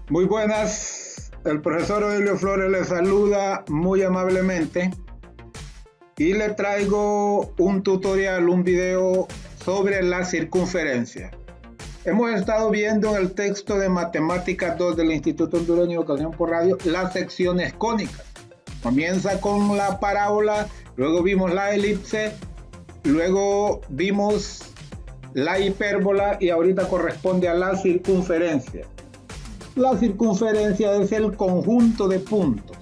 Muy buenas, el profesor Odelio Flores le saluda muy amablemente y le traigo un tutorial, un video sobre la circunferencia. Hemos estado viendo en el texto de Matemáticas 2 del Instituto Hondureño de Educación por Radio las secciones cónicas. Comienza con la parábola, luego vimos la elipse, luego vimos la hipérbola y ahorita corresponde a la circunferencia. La circunferencia es el conjunto de puntos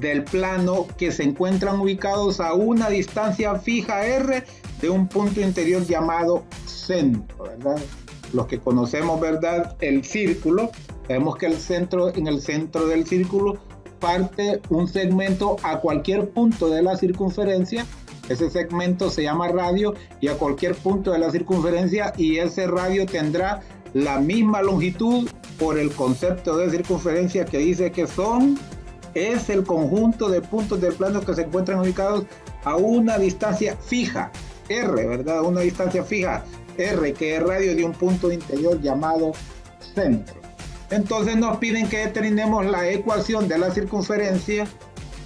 del plano que se encuentran ubicados a una distancia fija r de un punto interior llamado centro, ¿verdad? Los que conocemos, ¿verdad?, el círculo, sabemos que en el centro del círculo parte un segmento a cualquier punto de la circunferencia. Ese segmento se llama radio y a cualquier punto de la circunferencia, y ese radio tendrá la misma longitud por el concepto de circunferencia que dice que es el conjunto de puntos del plano que se encuentran ubicados a una distancia fija, r, ¿verdad? Una distancia fija, r, que es radio de un punto interior llamado centro. Entonces nos piden que determinemos la ecuación de la circunferencia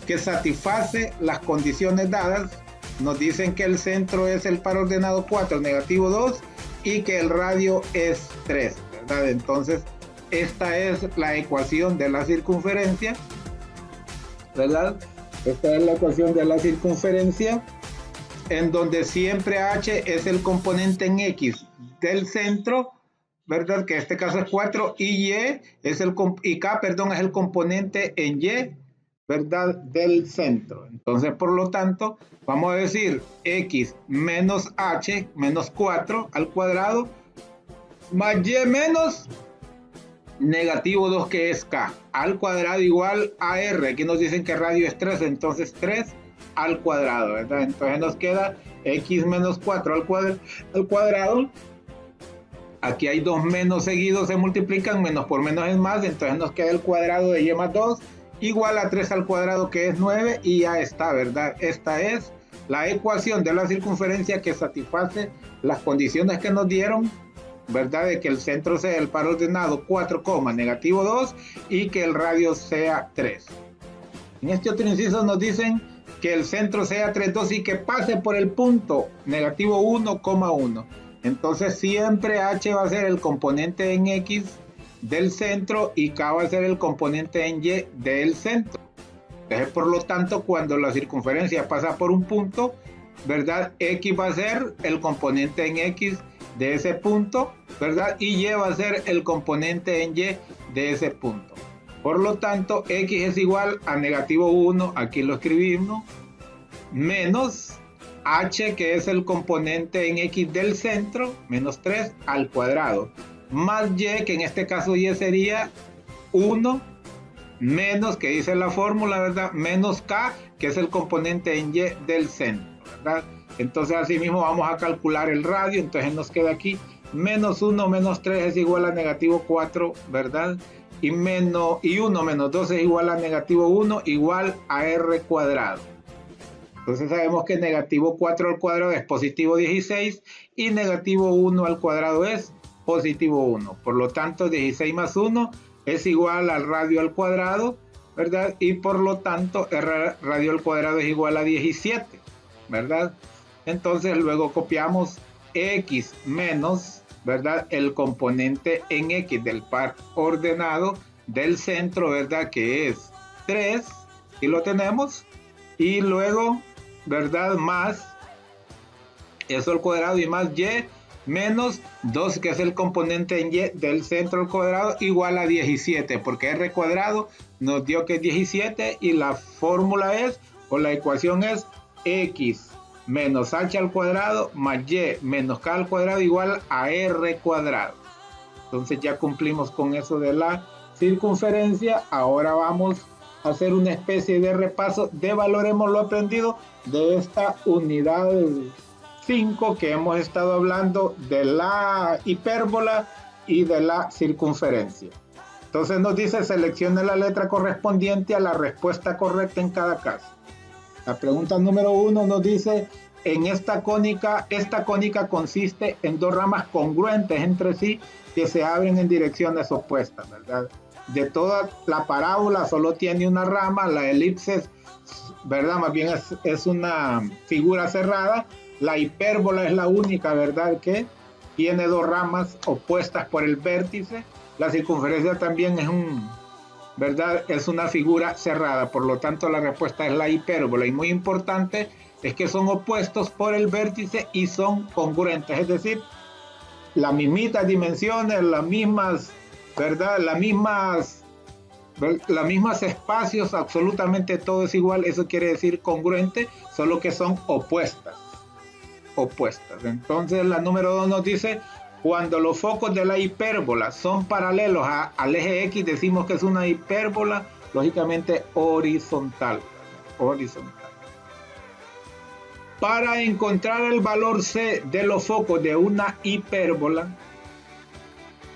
que satisface las condiciones dadas. Nos dicen que el centro es el par ordenado 4, negativo 2, y que el radio es 3, ¿verdad? Entonces, esta es la ecuación de la circunferencia, ¿verdad? Esta es la ecuación de la circunferencia, en donde siempre h es el componente en x del centro, ¿verdad? Que en este caso es 4, y k, es el componente en y, ¿verdad?, del centro. Entonces, por lo tanto, vamos a decir x menos h menos 4 al cuadrado más y menos negativo 2, que es k, al cuadrado, igual a r. Aquí nos dicen que radio es 3, entonces 3 al cuadrado, ¿verdad? Entonces nos queda x menos 4 al cuadrado. Aquí hay dos menos seguidos, se multiplican, menos por menos es más, entonces nos queda el cuadrado de y más 2 igual a 3 al cuadrado, que es 9, y ya está, ¿verdad? Esta es la ecuación de la circunferencia que satisface las condiciones que nos dieron, ¿verdad? De que el centro sea el par ordenado 4, negativo 2 y que el radio sea 3. En este otro inciso nos dicen que el centro sea 3, 2 y que pase por el punto negativo 1, 1. Entonces siempre h va a ser el componente en x del centro y k va a ser el componente en y del centro. Entonces, por lo tanto, cuando la circunferencia pasa por un punto, ¿verdad?, x va a ser el componente en x de ese punto, ¿verdad?, y y va a ser el componente en y de ese punto. Por lo tanto, x es igual a negativo 1, aquí lo escribimos, menos h, que es el componente en x del centro, menos 3 al cuadrado, más y, que en este caso y sería 1, menos, que dice la fórmula, ¿verdad?, menos k, que es el componente en y del centro, ¿verdad? Entonces así mismo vamos a calcular el radio. Entonces nos queda aquí menos 1 menos 3 es igual a negativo 4, ¿verdad? Y 1 menos 2 es igual a negativo 1, igual a r cuadrado. Entonces sabemos que negativo 4 al cuadrado es positivo 16 y negativo 1 al cuadrado es positivo 1. Por lo tanto, 16 más 1 es igual al radio al cuadrado, ¿verdad? Y por lo tanto, r radio al cuadrado es igual a 17, ¿verdad? Entonces luego copiamos x menos, ¿verdad?, el componente en x del par ordenado del centro, ¿verdad?, que es 3, y lo tenemos, y luego, ¿verdad?, más eso al cuadrado y más y menos 2, que es el componente en y del centro al cuadrado, igual a 17, porque r cuadrado nos dio que es 17 y la fórmula es, o la ecuación es, x menos h al cuadrado más y menos k al cuadrado igual a r cuadrado. Entonces ya cumplimos con eso de la circunferencia. Ahora vamos a hacer una especie de repaso, devaloremos lo aprendido de esta unidad 5 que hemos estado hablando de la hipérbola y de la circunferencia. Entonces nos dice, seleccione la letra correspondiente a la respuesta correcta en cada caso. La pregunta número 1 nos dice en esta cónica consiste en dos ramas congruentes entre sí que se abren en direcciones opuestas, ¿verdad? De toda la parábola solo tiene una rama, la elipse, ¿verdad? Más bien es una figura cerrada, la hipérbola es la única, ¿verdad? Que tiene dos ramas opuestas por el vértice, la circunferencia también ¿verdad? Es una figura cerrada, por lo tanto la respuesta es la hipérbola, y muy importante es que son opuestos por el vértice y son congruentes, es decir, las mismitas dimensiones, las mismas, ¿verdad? Las mismas espacios, absolutamente todo es igual, eso quiere decir congruente, solo que son opuestas. Entonces la número 2 nos dice, cuando los focos de la hipérbola son paralelos al eje X, decimos que es una hipérbola, lógicamente horizontal. Para encontrar el valor C de los focos de una hipérbola,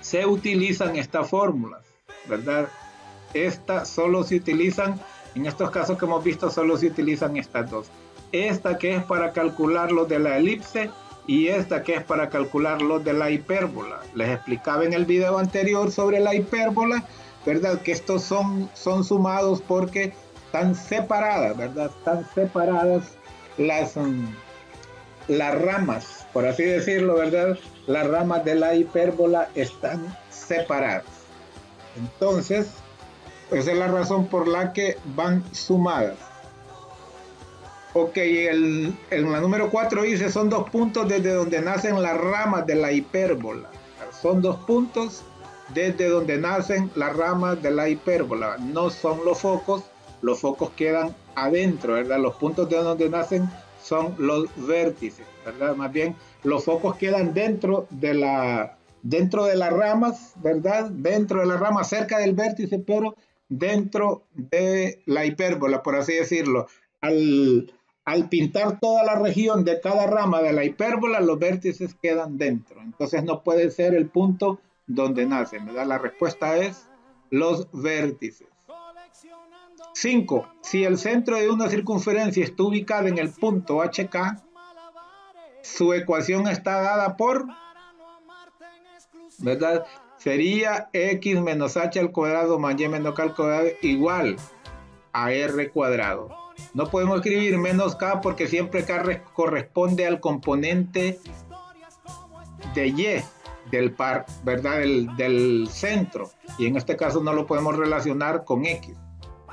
se utilizan estas fórmulas, ¿verdad? Estas solo se utilizan, en estos casos que hemos visto, solo se utilizan estas dos. Esta que es para calcular los de la elipse y esta que es para calcular los de la hipérbola. Les explicaba en el video anterior sobre la hipérbola, ¿verdad? Que estos son sumados porque están separadas, ¿verdad? Están separadas las ramas, por así decirlo, ¿verdad? Las ramas de la hipérbola están separadas. Entonces, esa es la razón por la que van sumadas. Ok, en la número 4 dice, son dos puntos desde donde nacen las ramas de la hipérbola. Son dos puntos desde donde nacen las ramas de la hipérbola. No son los focos quedan adentro, ¿verdad? Los puntos de donde nacen son los vértices, ¿verdad? Más bien, los focos quedan dentro de las ramas, ¿verdad? Dentro de las ramas, cerca del vértice, pero dentro de la hipérbola, por así decirlo. Al pintar toda la región de cada rama de la hipérbola, los vértices quedan dentro. Entonces no puede ser el punto donde nacen, ¿verdad? La respuesta es los vértices. 5. Si el centro de una circunferencia está ubicado en el punto HK, su ecuación está dada por, ¿verdad? Sería x menos h al cuadrado más y menos k al cuadrado igual a r cuadrado. No podemos escribir menos k porque siempre k corresponde al componente de y del par, ¿verdad? Del centro. Y en este caso no lo podemos relacionar con x,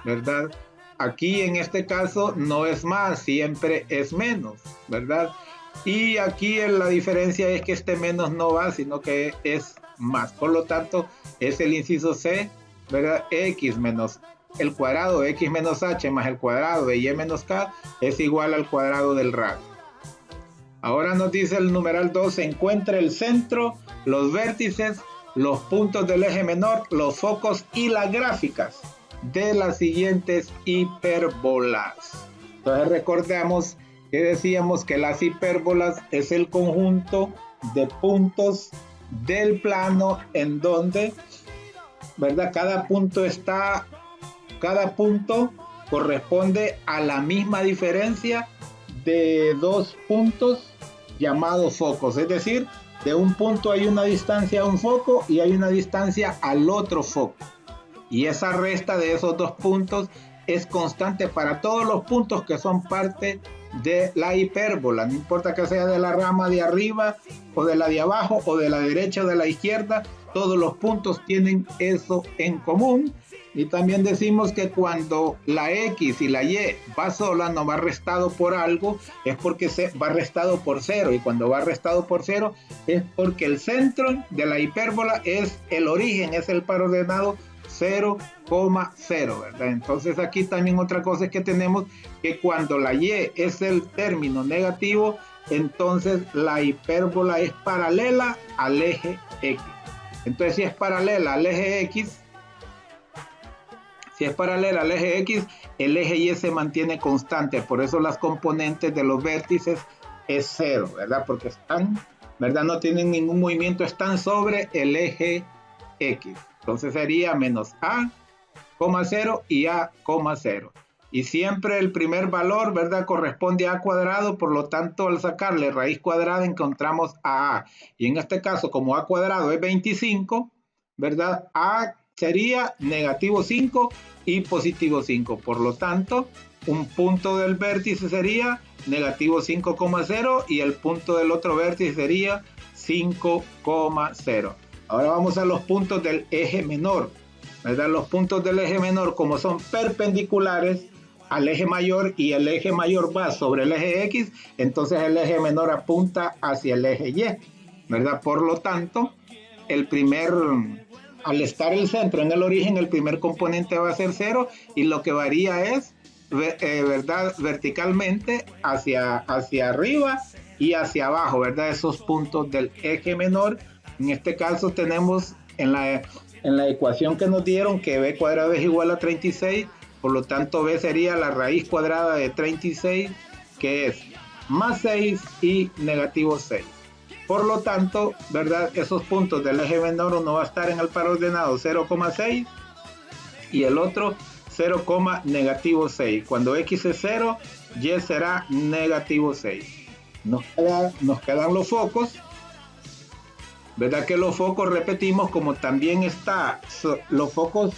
¿verdad? Aquí en este caso no es más, siempre es menos, ¿verdad? Y aquí la diferencia es que este menos no va, sino que es más. Por lo tanto, es el inciso C, ¿verdad? X menos el cuadrado de x menos h más el cuadrado de y menos k es igual al cuadrado del radio. Ahora nos dice el numeral 2, se encuentra el centro, los vértices, los puntos del eje menor, los focos y las gráficas de las siguientes hipérbolas. Entonces recordemos que decíamos que las hipérbolas es el conjunto de puntos del plano en donde, ¿verdad? Cada punto corresponde a la misma diferencia de dos puntos llamados focos, es decir, de un punto hay una distancia a un foco y hay una distancia al otro foco, y esa resta de esos dos puntos es constante para todos los puntos que son parte de la hipérbola, no importa que sea de la rama de arriba o de la de abajo o de la derecha o de la izquierda, todos los puntos tienen eso en común. Y también decimos que cuando la X y la Y va sola, no va restado por algo, es porque va restado por cero. Y cuando va restado por cero, es porque el centro de la hipérbola es el origen, es el par ordenado 0,0, ¿verdad? Entonces aquí también otra cosa es que tenemos que cuando la Y es el término negativo, entonces la hipérbola es paralela al eje X. Entonces si es paralela al eje X, el eje Y se mantiene constante, por eso las componentes de los vértices es 0, ¿verdad? Porque están, ¿verdad? No tienen ningún movimiento, están sobre el eje X. Entonces sería menos A, 0 y A, 0. y siempre el primer valor, ¿verdad?, corresponde a A cuadrado, por lo tanto, al sacarle raíz cuadrada encontramos a A. Y en este caso, como A cuadrado es 25, ¿verdad?, A sería negativo 5 y positivo 5. Por lo tanto, un punto del vértice sería negativo 5,0 y el punto del otro vértice sería 5,0. Ahora vamos a los puntos del eje menor, ¿verdad? Los puntos del eje menor, como son perpendiculares al eje mayor y el eje mayor va sobre el eje X, entonces el eje menor apunta hacia el eje Y, ¿verdad? Por lo tanto, al estar el centro en el origen, el primer componente va a ser 0 y lo que varía es, ¿verdad?, verticalmente hacia arriba y hacia abajo, ¿verdad? Esos puntos del eje menor. En este caso tenemos en la ecuación que nos dieron que b cuadrado es igual a 36, por lo tanto b sería la raíz cuadrada de 36, que es más 6 y negativo 6. Por lo tanto, ¿verdad?, esos puntos del eje menor, uno va a estar en el par ordenado 0,6 y el otro 0, negativo 6. Cuando x es 0, y será negativo 6. Nos quedan los focos, ¿verdad? Que los focos, repetimos, como también los focos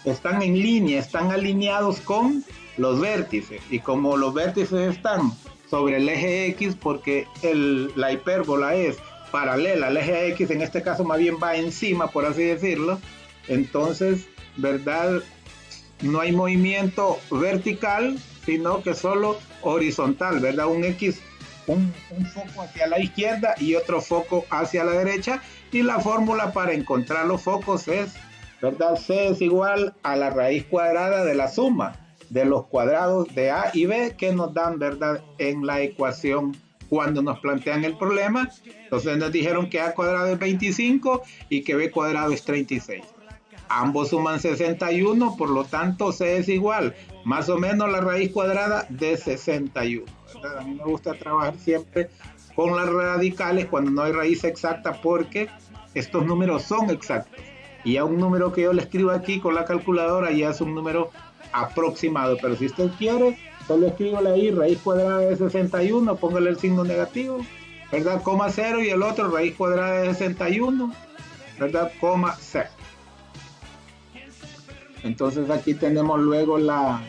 están en línea, están alineados con los vértices, y como los vértices están sobre el eje X, porque la hipérbola es paralela al eje X, en este caso más bien va encima, por así decirlo, entonces, ¿verdad?, no hay movimiento vertical, sino que solo horizontal, ¿verdad? Un foco hacia la izquierda y otro foco hacia la derecha, y la fórmula para encontrar los focos es, ¿verdad?, C es igual a la raíz cuadrada de la suma de los cuadrados de A y B que nos dan, ¿verdad?, en la ecuación cuando nos plantean el problema. Entonces nos dijeron que A cuadrado es 25 y que B cuadrado es 36. Ambos suman 61, por lo tanto C es igual, más o menos la raíz cuadrada de 61. ¿Verdad? A mí me gusta trabajar siempre con las radicales cuando no hay raíz exacta, porque estos números son exactos. Y ya un número que yo le escribo aquí con la calculadora ya es un número aproximado. Pero si usted quiere, solo escríbale ahí raíz cuadrada de 61, póngale el signo negativo, ¿verdad?, coma 0, y el otro raíz cuadrada de 61, ¿verdad?, coma 0. Entonces aquí tenemos luego la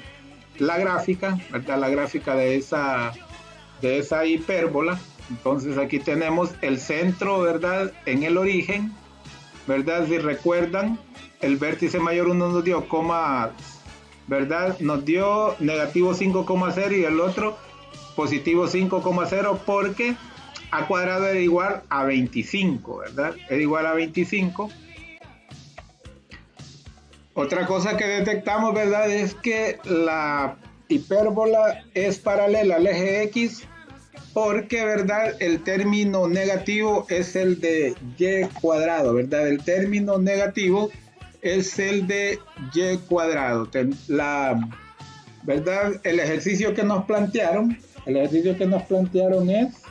gráfica, ¿verdad?, la gráfica de esa hipérbola. Entonces aquí tenemos el centro, ¿verdad?, en el origen, ¿verdad? Si recuerdan, el vértice mayor 1 nos dio ¿verdad?, nos dio negativo 5,0 y el otro positivo 5,0, porque A cuadrado era igual a 25, ¿verdad? Era igual a 25. Otra cosa que detectamos, ¿verdad?, es que la hipérbola es paralela al eje X, porque, ¿verdad?, el término negativo es el de y cuadrado, ¿verdad? El término negativo es el de y cuadrado. ¿Verdad? El ejercicio que nos plantearon es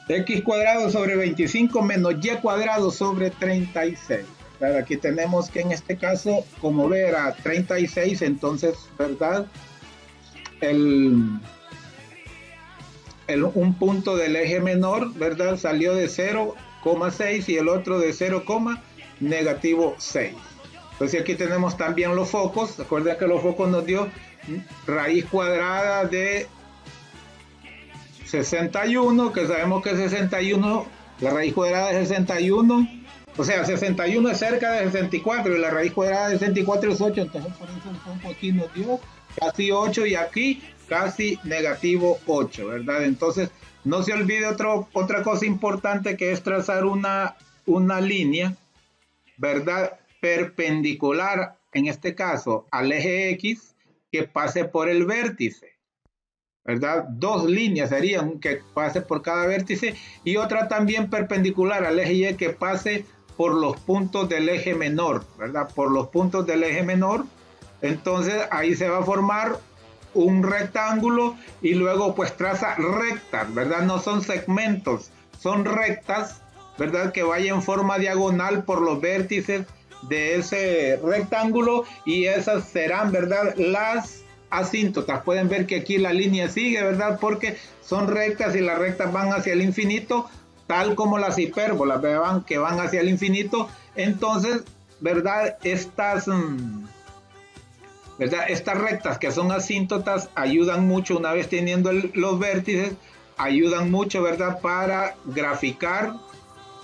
x cuadrado sobre 25 menos y cuadrado sobre 36. ¿Verdad? Aquí tenemos que en este caso, como ver a 36, entonces, ¿verdad?, un punto del eje menor, ¿verdad?, salió de 0,6 y el otro de 0, negativo 6. Entonces aquí tenemos también los focos. Recuerden que los focos nos dio raíz cuadrada de 61, que sabemos que 61, la raíz cuadrada de 61, o sea, 61 es cerca de 64 y la raíz cuadrada de 64 es 8, entonces por eso el foco aquí nos dio casi 8 y aquí casi negativo 8, ¿verdad? Entonces no se olvide otra cosa importante, que es trazar una línea, ¿verdad?, perpendicular, en este caso al eje X, que pase por el vértice, ¿verdad? Dos líneas serían que pase por cada vértice, y otra también perpendicular al eje Y que pase por los puntos del eje menor, ¿verdad? Por los puntos del eje menor. Entonces ahí se va a formar un rectángulo y luego pues traza rectas, ¿verdad? No son segmentos, son rectas, ¿verdad?, que vaya en forma diagonal por los vértices de ese rectángulo y esas serán, ¿verdad?, las asíntotas. Pueden ver que aquí la línea sigue, ¿verdad?, porque son rectas y las rectas van hacia el infinito, tal como las hipérbolas, vean que van hacia el infinito. Entonces, ¿verdad?, estas rectas que son asíntotas ayudan mucho, una vez teniendo los vértices, ayudan mucho, ¿verdad?, para graficar,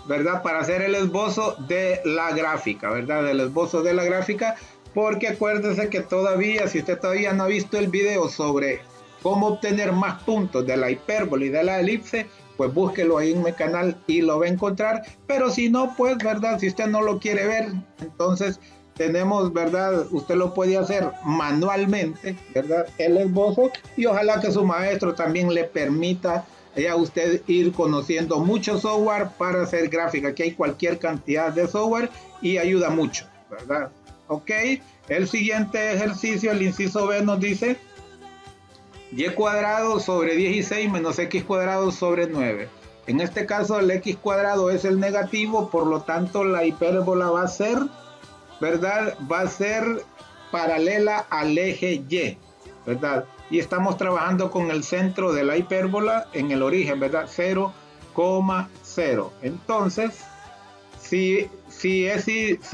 ¿verdad?, para hacer el esbozo de la gráfica, ¿verdad?, el esbozo de la gráfica, porque acuérdese que todavía, si usted todavía no ha visto el video sobre cómo obtener más puntos de la hipérbole y de la elipse, pues búsquelo ahí en mi canal y lo va a encontrar. Pero si no, pues, ¿verdad?, si usted no lo quiere ver, entonces tenemos, ¿verdad?, usted lo puede hacer manualmente, ¿verdad?, el esbozo, y ojalá que su maestro también le permita a usted ir conociendo mucho software para hacer gráfica. Aquí hay cualquier cantidad de software y ayuda mucho, ¿verdad? Ok, el siguiente ejercicio, el inciso B, nos dice y cuadrado sobre 16 menos x cuadrado sobre 9. En este caso el x cuadrado es el negativo, por lo tanto la hipérbola va a ser, ¿verdad?, va a ser paralela al eje Y, ¿verdad? Y estamos trabajando con el centro de la hipérbola en el origen, ¿verdad? 0,0. Entonces, si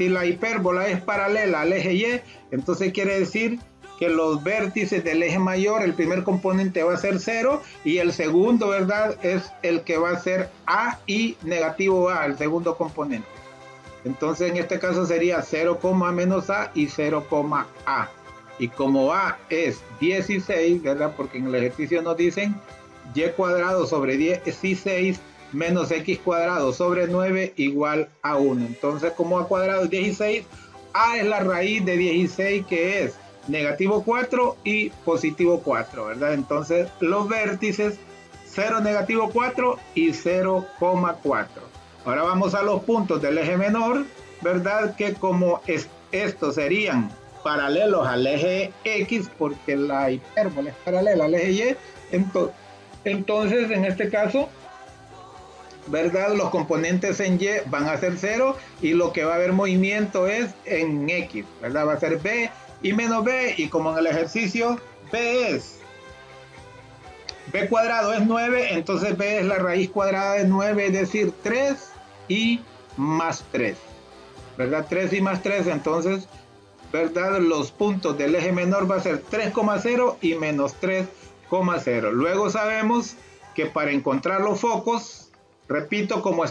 la hipérbola es paralela al eje Y, entonces quiere decir que los vértices del eje mayor, el primer componente va a ser 0 y el segundo, ¿verdad?, es el que va a ser A y negativo A, el segundo componente. Entonces en este caso sería 0, menos A y 0, A. Y como A es 16, ¿verdad?, porque en el ejercicio nos dicen y cuadrado sobre 16 menos x cuadrado sobre 9 igual a 1. Entonces, como a cuadrado es 16, A es la raíz de 16, que es negativo 4 y positivo 4, ¿verdad? Entonces, los vértices 0, negativo 4 y 0,4. Ahora vamos a los puntos del eje menor, ¿verdad?, que como estos serían paralelos al eje X, porque la hipérbola es paralela al eje Y, entonces en este caso, ¿verdad?, los componentes en Y van a ser 0 y lo que va a haber movimiento es en X, ¿verdad? Va a ser B y menos B, y como en el ejercicio B cuadrado es 9, entonces B es la raíz cuadrada de 9, es decir, 3 y más 3, ¿verdad? 3 y más 3, entonces, ¿verdad?, los puntos del eje menor va a ser 3,0 y menos 3,0. Luego sabemos que para encontrar los focos, repito, como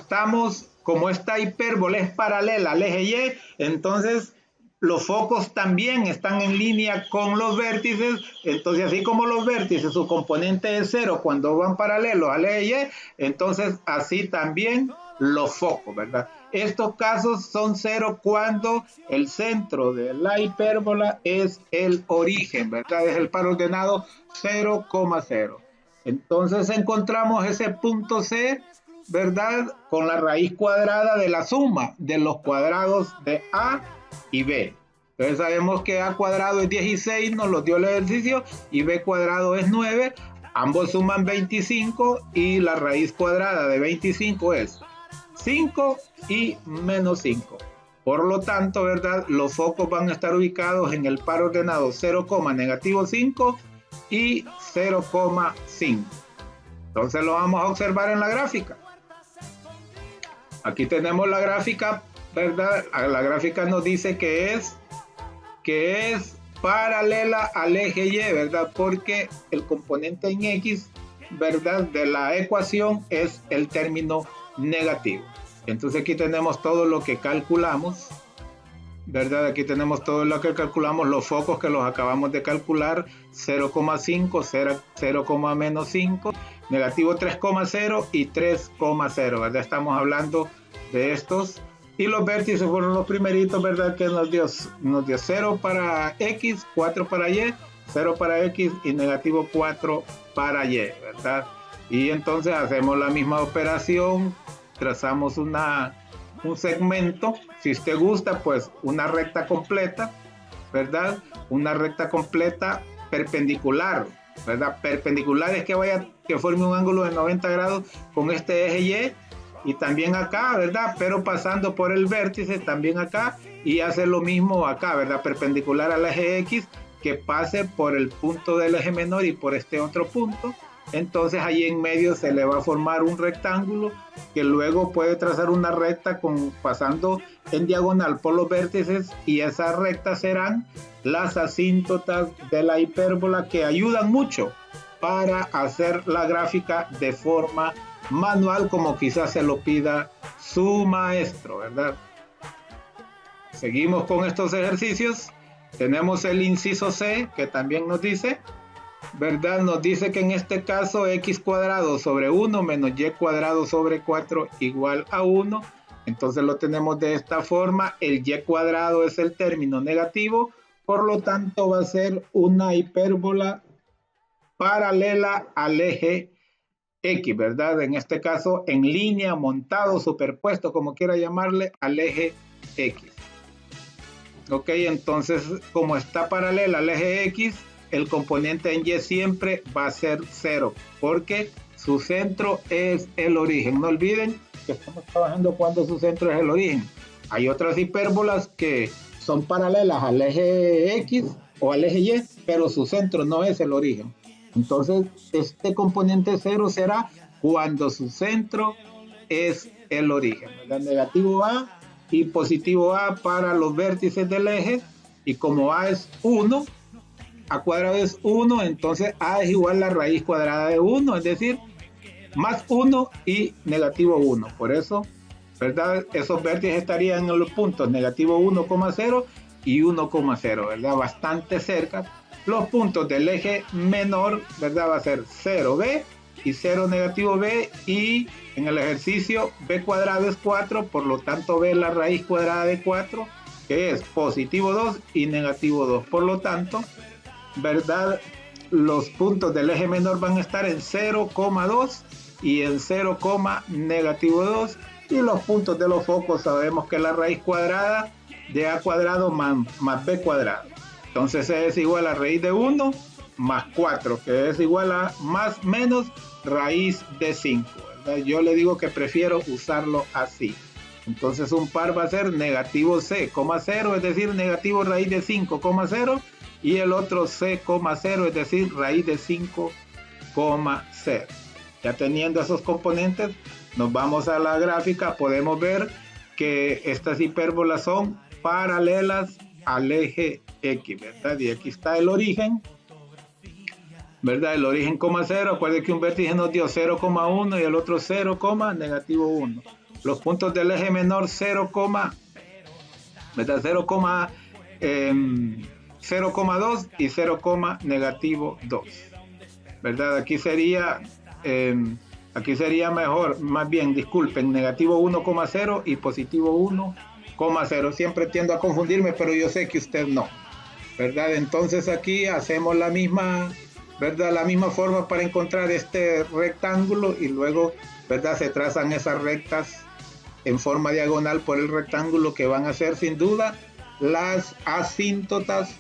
esta hipérbola es paralela al eje Y, entonces los focos también están en línea con los vértices. Entonces, así como los vértices, su componente es 0 cuando van paralelos al eje Y, entonces así también los focos, ¿verdad? Estos casos son 0 cuando el centro de la hipérbola es el origen, ¿verdad? Es el par ordenado 0,0. Entonces encontramos ese punto C, ¿verdad?, con la raíz cuadrada de la suma de los cuadrados de A y B. Entonces sabemos que A cuadrado es 16, nos lo dio el ejercicio, y B cuadrado es 9. Ambos suman 25 y la raíz cuadrada de 25 es 5 y menos 5. Por lo tanto, ¿verdad?, los focos van a estar ubicados en el par ordenado 0, negativo 5 y 0,5. Entonces lo vamos a observar en la gráfica. Aquí tenemos la gráfica, ¿verdad? La gráfica nos dice que es paralela al eje Y, ¿verdad? Porque el componente en X, ¿verdad?, de la ecuación es el término negativo. Entonces aquí tenemos todo lo que calculamos, ¿verdad? Aquí tenemos todo lo que calculamos, los focos que los acabamos de calcular, 0,5, 0, menos 5, negativo 3,0 y 3,0, ¿verdad? Estamos hablando de estos. Y los vértices fueron los primeritos, ¿verdad?, que nos dio 0 para X, 4 para Y, 0 para X y negativo 4 para Y, ¿verdad? Y entonces hacemos la misma operación, trazamos un segmento, si usted gusta, pues una recta completa, ¿verdad? Una recta completa perpendicular, ¿verdad? Perpendicular es que forme un ángulo de 90 grados con este eje Y, y también acá, ¿verdad?, pero pasando por el vértice también acá, y hace lo mismo acá, ¿verdad? Perpendicular al eje X, que pase por el punto del eje menor y por este otro punto. Entonces ahí en medio se le va a formar un rectángulo que luego puede trazar una recta pasando en diagonal por los vértices, y esas rectas serán las asíntotas de la hipérbola, que ayudan mucho para hacer la gráfica de forma manual, como quizás se lo pida su maestro, ¿verdad? Seguimos con estos ejercicios. Tenemos el inciso C, que también nos dice, ¿verdad? Nos dice que en este caso x cuadrado sobre 1 menos y cuadrado sobre 4 igual a 1. Entonces lo tenemos de esta forma. El y cuadrado es el término negativo, por lo tanto va a ser una hipérbola paralela al eje X, ¿verdad? En este caso en línea, montado, superpuesto, como quiera llamarle, al eje X. Ok, entonces como está paralela al eje X, el componente en Y siempre va a ser 0, porque su centro es el origen. No olviden que estamos trabajando cuando su centro es el origen. Hay otras hipérbolas que son paralelas al eje X o al eje Y, pero su centro no es el origen. Entonces, este componente 0 será cuando su centro es el origen, ¿verdad? Negativo A y positivo A para los vértices del eje, y como A es 1, A cuadrado es 1, entonces A es igual a la raíz cuadrada de 1, es decir, más 1 y negativo 1. Por eso, ¿verdad? Esos vértices estarían en los puntos negativo 1,0 y 1,0, ¿verdad? Bastante cerca. Los puntos del eje menor, ¿verdad? Va a ser 0b y 0 negativo b, y en el ejercicio b cuadrado es 4, por lo tanto b es la raíz cuadrada de 4, que es positivo 2 y negativo 2. Por lo tanto, ¿verdad? Los puntos del eje menor van a estar en 0,2 y en 0, negativo 2, y los puntos de los focos sabemos que la raíz cuadrada de a cuadrado más b cuadrado. Entonces es igual a raíz de 1 más 4, que es igual a más menos raíz de 5, ¿verdad? Yo le digo que prefiero usarlo así. Entonces un par va a ser negativo c, 0, es decir, negativo raíz de 5, 0, y el otro c, 0, es decir, raíz de 5, 0. Ya teniendo esos componentes, nos vamos a la gráfica. Podemos ver que estas hipérbolas son paralelas al eje X, ¿verdad? Y aquí está el origen, ¿verdad? El origen, 0. Acuérdense que un vértice nos dio 0,1 y el otro 0, negativo 1. Los puntos del eje menor 0, ¿verdad? 0,2 y 0, negativo 2, ¿verdad? Aquí sería mejor, más bien, disculpen, negativo 1,0 y positivo 1,0. Siempre tiendo a confundirme, pero yo sé que usted no, ¿verdad? Entonces aquí hacemos la misma, ¿verdad? La misma forma para encontrar este rectángulo, y luego, ¿verdad? Se trazan esas rectas en forma diagonal por el rectángulo, que van a ser sin duda las asíntotas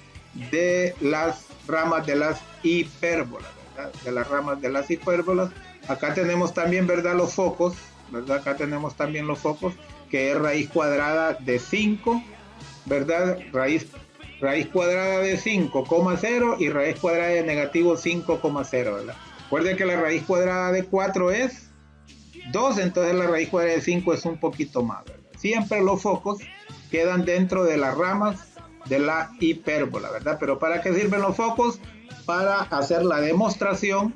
de las ramas de las hipérbolas, ¿verdad? De las ramas de las hipérbolas. Acá tenemos también, ¿verdad? Los focos, ¿verdad? Acá tenemos también los focos, que es raíz cuadrada de 5, ¿verdad? Raíz cuadrada de 5,0 y raíz cuadrada de negativo 5,0, ¿verdad? Recuerden que la raíz cuadrada de 4 es 2, entonces la raíz cuadrada de 5 es un poquito más, ¿verdad? Siempre los focos quedan dentro de las ramas de la hipérbola, ¿verdad? Pero ¿para qué sirven los focos? Para hacer la demostración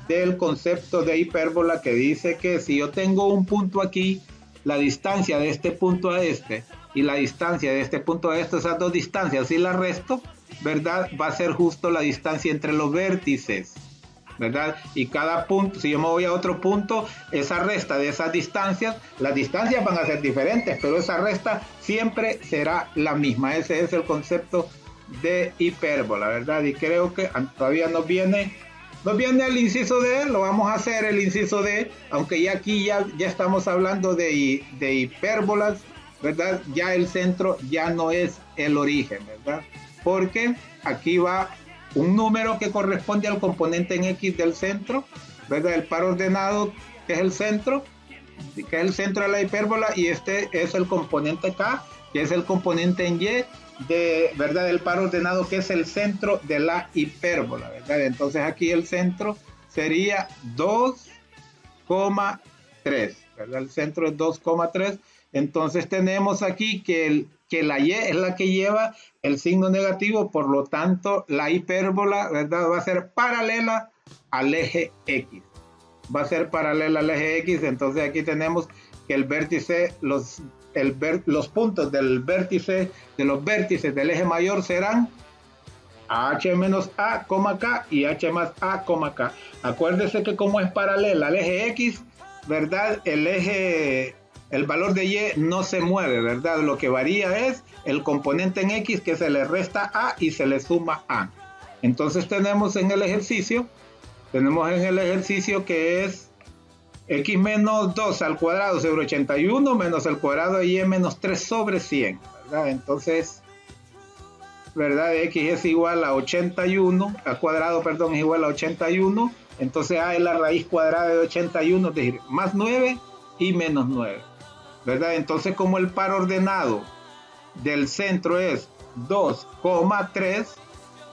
del concepto de hipérbola, que dice que si yo tengo un punto aquí, la distancia de este punto a este y la distancia de este punto a este, esas dos distancias, si las resto, ¿verdad? Va a ser justo la distancia entre los vértices, ¿verdad? Y cada punto, si yo me voy a otro punto, esa resta de esas distancias, las distancias van a ser diferentes, pero esa resta siempre será la misma. Ese es el concepto de hipérbola, ¿verdad? Y creo que todavía nos viene el inciso D. Lo vamos a hacer el inciso D, aunque ya aquí ya estamos hablando de hipérbolas, ¿verdad? Ya el centro ya no es el origen, ¿verdad? Porque aquí va un número que corresponde al componente en X del centro, ¿verdad? El par ordenado, que es el centro de la hipérbola, y este es el componente K, que es el componente en Y de, ¿verdad?, del par ordenado, que es el centro de la hipérbola, ¿verdad? Entonces aquí el centro sería 2,3, ¿verdad? El centro es 2,3. Entonces tenemos aquí que la Y es la que lleva el signo negativo, por lo tanto la hipérbola, ¿verdad?, va a ser paralela al eje X. Va a ser paralela al eje X. Entonces aquí tenemos que el vértice, los puntos del vértice, de los vértices del eje mayor serán H menos A, K y H más A, K. Acuérdese que como es paralela al eje X, ¿verdad?, el valor de Y no se mueve, ¿verdad? Lo que varía es el componente en X, que se le resta A y se le suma A. Entonces tenemos en el ejercicio que es X menos 2 al cuadrado sobre 81 menos el cuadrado de Y menos 3 sobre 100, ¿verdad? Entonces, ¿verdad?, X es igual a 81, al cuadrado, perdón, es igual a 81. Entonces A es la raíz cuadrada de 81, es decir, más 9 y menos 9, ¿verdad? Entonces, como el par ordenado del centro es 2,3,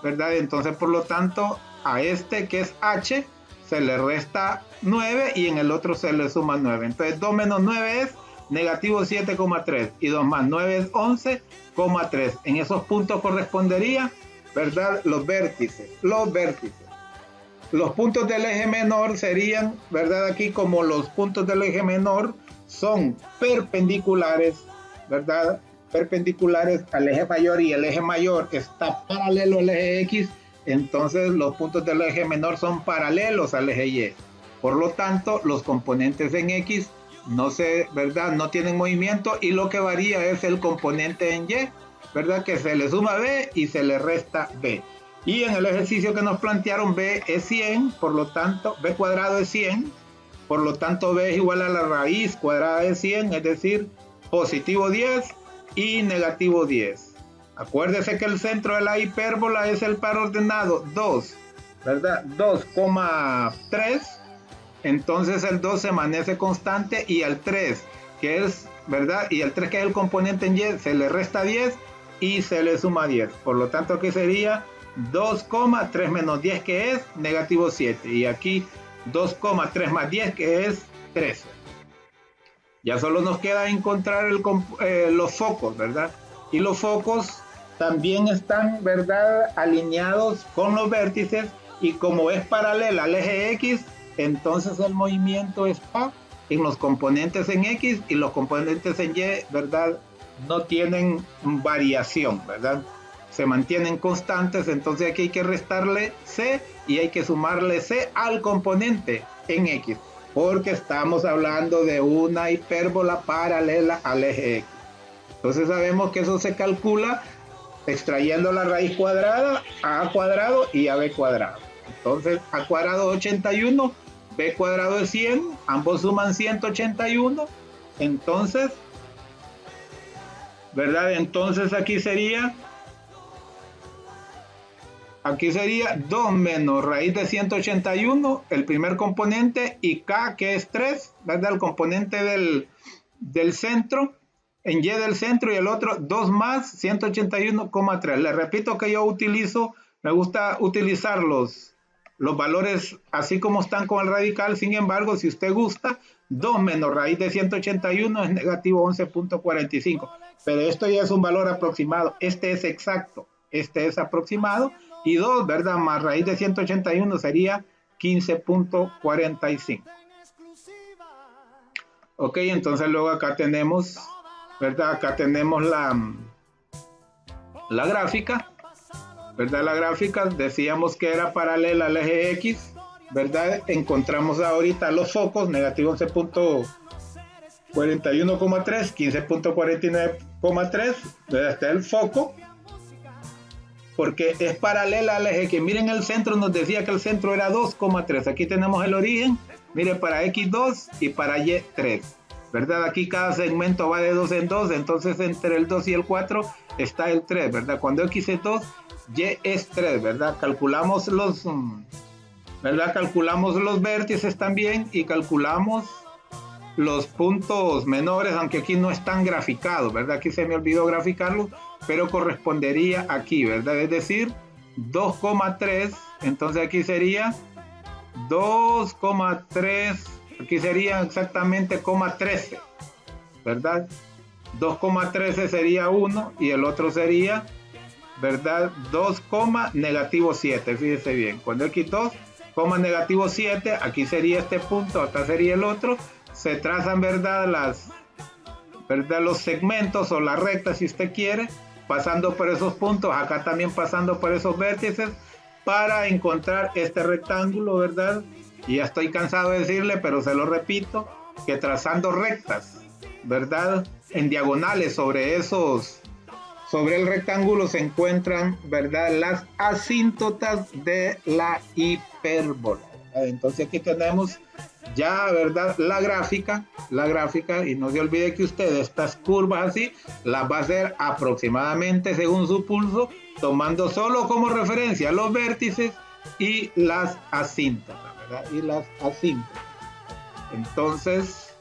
¿verdad? Entonces, por lo tanto, a este, que es H, se le resta 9 y en el otro se le suma 9. Entonces 2 menos 9 es negativo 7,3 y 2 más 9 es 11,3. En esos puntos correspondería, ¿verdad?, los vértices. Los puntos del eje menor serían, ¿verdad?, aquí como los puntos del eje menor son perpendiculares, ¿verdad?, perpendiculares al eje mayor, y el eje mayor está paralelo al eje X. Entonces los puntos del eje menor son paralelos al eje Y. Por lo tanto, los componentes en X no tienen movimiento, y lo que varía es el componente en Y, ¿verdad?, que se le suma B y se le resta B. Y en el ejercicio que nos plantearon, B es 100, por lo tanto, B cuadrado es 100, por lo tanto B es igual a la raíz cuadrada de 100, es decir, positivo 10 y negativo 10. Acuérdese que el centro de la hipérbola es el par ordenado 2, ¿verdad? 2,3. Entonces el 2 se permanece constante, y al 3, que es, ¿verdad?, y el 3, que es el componente en Y, se le resta 10 y se le suma 10. Por lo tanto, aquí sería 2,3 menos 10, que es negativo 7. Y aquí 2,3 más 10, que es 13. Ya solo nos queda encontrar los focos, ¿verdad? Y los focos también están, ¿verdad?, alineados con los vértices, y como es paralela al eje X, entonces el movimiento está en los componentes en X, y los componentes en Y, ¿verdad?, no tienen variación, ¿verdad?, se mantienen constantes. Entonces aquí hay que restarle C y hay que sumarle C al componente en X, porque estamos hablando de una hipérbola paralela al eje X. Entonces sabemos que eso se calcula extrayendo la raíz cuadrada, a cuadrado y a b cuadrado. Entonces a cuadrado es 81, b cuadrado es 100, ambos suman 181. Entonces, ¿verdad? Entonces aquí sería 2 menos raíz de 181, el primer componente, y k, que es 3, ¿verdad?, el componente del centro, en Y del centro, y el otro 2 más 181,3. Les repito que me gusta utilizar los valores así como están con el radical. Sin embargo, si usted gusta, 2 menos raíz de 181 es negativo 11,45. Pero esto ya es un valor aproximado. Este es exacto, este es aproximado. Y 2, ¿verdad?, más raíz de 181 sería 15,45. Ok, entonces luego acá tenemos, ¿verdad?, acá tenemos la gráfica, ¿verdad? La gráfica decíamos que era paralela al eje X, ¿verdad? Encontramos ahorita los focos, negativo 11,41,3, 15,49,3, ¿verdad? Está el foco, porque es paralela al eje, que miren, el centro nos decía que el centro era 2,3. Aquí tenemos el origen, miren, para X2 y para Y3, ¿verdad? Aquí cada segmento va de 2 en 2, entonces entre el 2 y el 4 está el 3, ¿verdad? Cuando X es 2, Y es 3, ¿verdad? Calculamos los vértices también, y calculamos los puntos menores, aunque aquí no están graficados, ¿verdad? Aquí se me olvidó graficarlos, pero correspondería aquí, ¿verdad? Es decir, 2,3, entonces aquí sería 2,3, aquí sería exactamente 13, ¿verdad? 2,13 sería 1 y el otro sería, ¿verdad? 2, negativo 7, fíjese bien. Cuando aquí 2, negativo 7, aquí sería este punto, acá sería el otro. Se trazan, ¿verdad? Los segmentos o las rectas, si usted quiere, pasando por esos puntos, acá también pasando por esos vértices, para encontrar este rectángulo, ¿verdad? Y ya estoy cansado de decirle, pero se lo repito, que trazando rectas, ¿verdad? En diagonales sobre el rectángulo se encuentran, ¿verdad? Las asíntotas de la hipérbola. Entonces aquí tenemos ya, ¿verdad? La gráfica, y no se olvide que usted estas curvas así las va a hacer aproximadamente según su pulso, tomando solo como referencia los vértices y las asíntotas, ¿verdad? Entonces,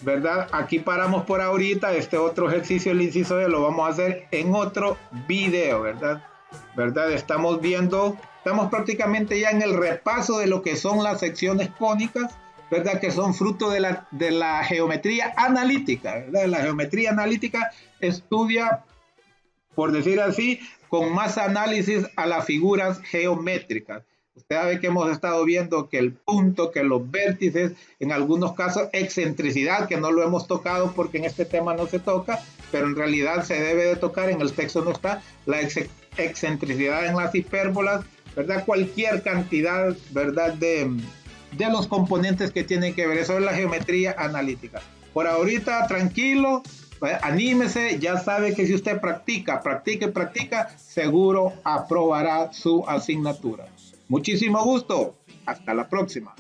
¿verdad? Aquí paramos por ahorita. Este otro ejercicio, el inciso D, lo vamos a hacer en otro video, ¿verdad? Estamos prácticamente ya en el repaso de lo que son las secciones cónicas, ¿verdad? Que son fruto de la geometría analítica, ¿verdad? La geometría analítica estudia, por decir así, con más análisis a las figuras geométricas. Usted sabe que hemos estado viendo que el punto, que los vértices, en algunos casos excentricidad, que no lo hemos tocado porque en este tema no se toca, pero en realidad se debe de tocar, en el texto no está, la excentricidad en las hipérbolas, ¿verdad? Cualquier cantidad, ¿verdad? De los componentes que tienen que ver, eso es la geometría analítica. Por ahorita, tranquilo, anímese, ya sabe que si usted practica, seguro aprobará su asignatura. Muchísimo gusto, hasta la próxima.